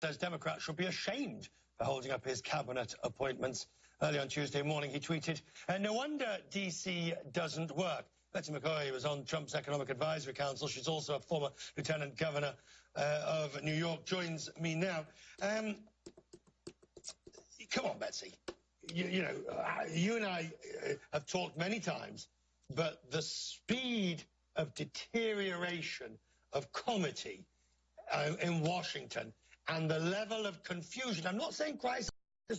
says Democrats should be ashamed for holding up his cabinet appointments. Early on Tuesday morning, he tweeted, "No wonder D.C. doesn't work." Betsy McCaughey was on Trump's Economic Advisory Council. She's also a former lieutenant governor of New York, joins me now. Come on, Betsy. You and I have talked many times, but the speed of deterioration of comity in Washington and the level of confusion, I'm not saying crisis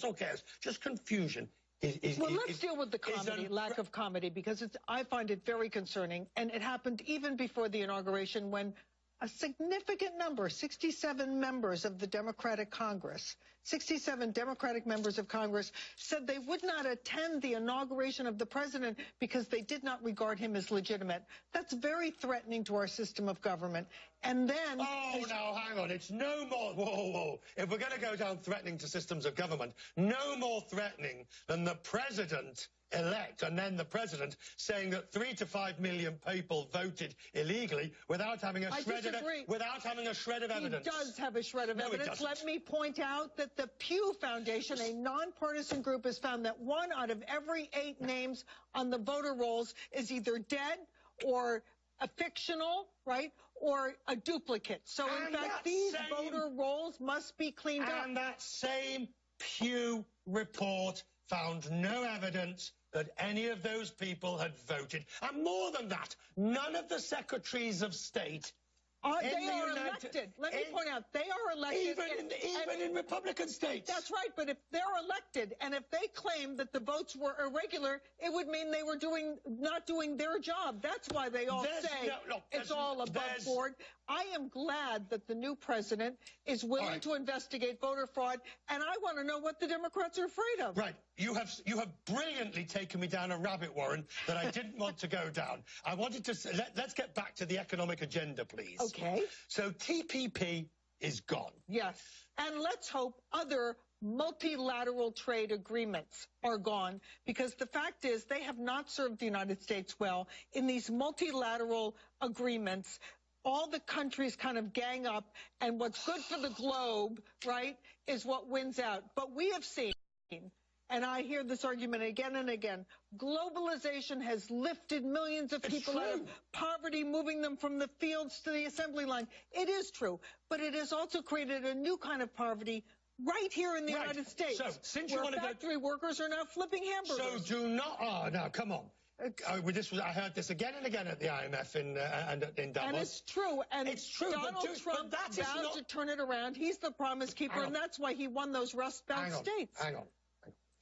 or chaos, just confusion. Well, let's deal with the comedy, lack of comedy, because I find it very concerning. And it happened even before the inauguration when a significant number, 67 members of the Democratic Congress, 67 Democratic members of Congress said they would not attend the inauguration of the president because they did not regard him as legitimate. That's very threatening to our system of government. And then... Oh, now, hang on. It's no more... Whoa. If we're going to go down threatening to systems of government, no more threatening than the president-elect and then the president saying that 3 to 5 million people voted illegally without having a shred of evidence. He does have a shred of evidence. Let me point out that the Pew Foundation, a nonpartisan group, has found that 1 out of every 8 names on the voter rolls is either dead or a fictional, right, or a duplicate. So, in fact, these voter rolls must be cleaned up. And that same Pew report found no evidence that any of those people had voted. And more than that, none of the secretaries of state... they are elected. Let me point out, they are elected. Even in Republican states. That's right, but if they're elected and if they claim that the votes were irregular, it would mean they were not doing their job. That's why they all say it's all above board. I am glad that the new president is willing to investigate voter fraud, and I want to know what the Democrats are afraid of. Right. You have brilliantly taken me down a rabbit warren that I didn't want to go down. I wanted to say, let's get back to the economic agenda, please. Okay. So TPP is gone. Yes. And let's hope other multilateral trade agreements are gone, because the fact is they have not served the United States well. In these multilateral agreements, all the countries kind of gang up, and what's good for the globe, right, is what wins out. But we have seen, and I hear this argument again and again, globalization has lifted millions of people out of poverty, moving them from the fields to the assembly line. It is true, but it has also created a new kind of poverty right here in the United States, so, since where factory workers are now flipping hamburgers. So do not, now come on. I heard this again and again at the IMF in Davos. And it's true. And it's true. Donald Trump vowed to turn it around. He's the promise keeper, and that's why he won those Rust Belt states. Hang on.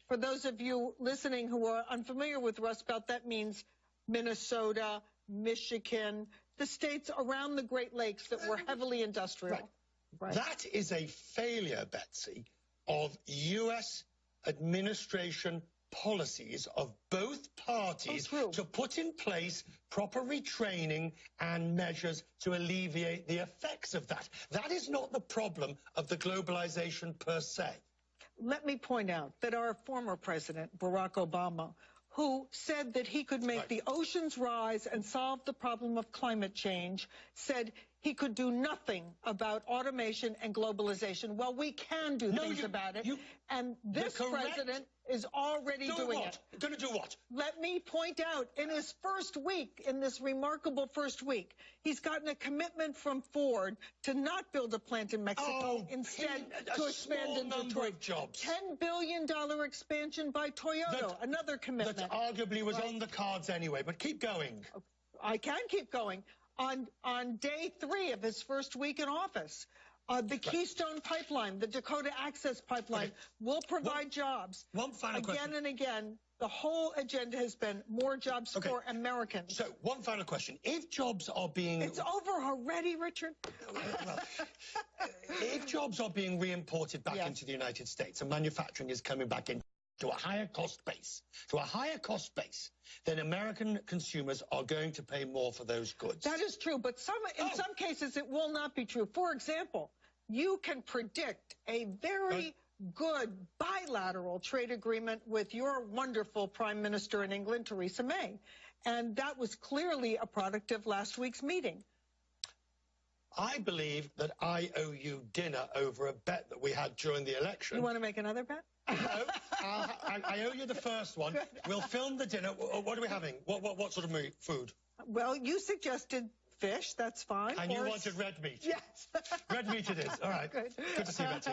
For those of you listening who are unfamiliar with Rust Belt, that means Minnesota, Michigan, the states around the Great Lakes that were heavily industrial. Right. That is a failure, Betsy, of U.S. administration policies of both parties to put in place proper retraining and measures to alleviate the effects of that. That is not the problem of the globalization per se. Let me point out that our former president, Barack Obama, who said that he could make the oceans rise and solve the problem of climate change, said he could do nothing about automation and globalization. Well, we can do things about it, and this president is already doing it. Going to do what? Let me point out, in his first week, in this remarkable first week, he's gotten a commitment from Ford to not build a plant in Mexico, instead to expand in Detroit. $10 billion expansion by Toyota, another commitment. That arguably was on the cards anyway, but keep going. I can keep going. On day 3 of his first week in office, the Keystone Pipeline, the Dakota Access Pipeline, will provide jobs. One final question. Again and again, the whole agenda has been more jobs for Americans. So, one final question. If jobs are being... It's over already, Richard. Well, if jobs are being re-imported back into the United States and manufacturing is coming back in to a higher cost base, then American consumers are going to pay more for those goods. That is true, but in some cases it will not be true. For example, you can predict a very good bilateral trade agreement with your wonderful Prime Minister in England, Theresa May, and that was clearly a product of last week's meeting. I believe that I owe you dinner over a bet that we had during the election. You want to make another bet? No, I owe you the first one. We'll film the dinner. What are we having? What sort of food? Well, you suggested fish. That's fine. And you wanted red meat. Yes. Red meat it is. All right. Good to see you, Betsy.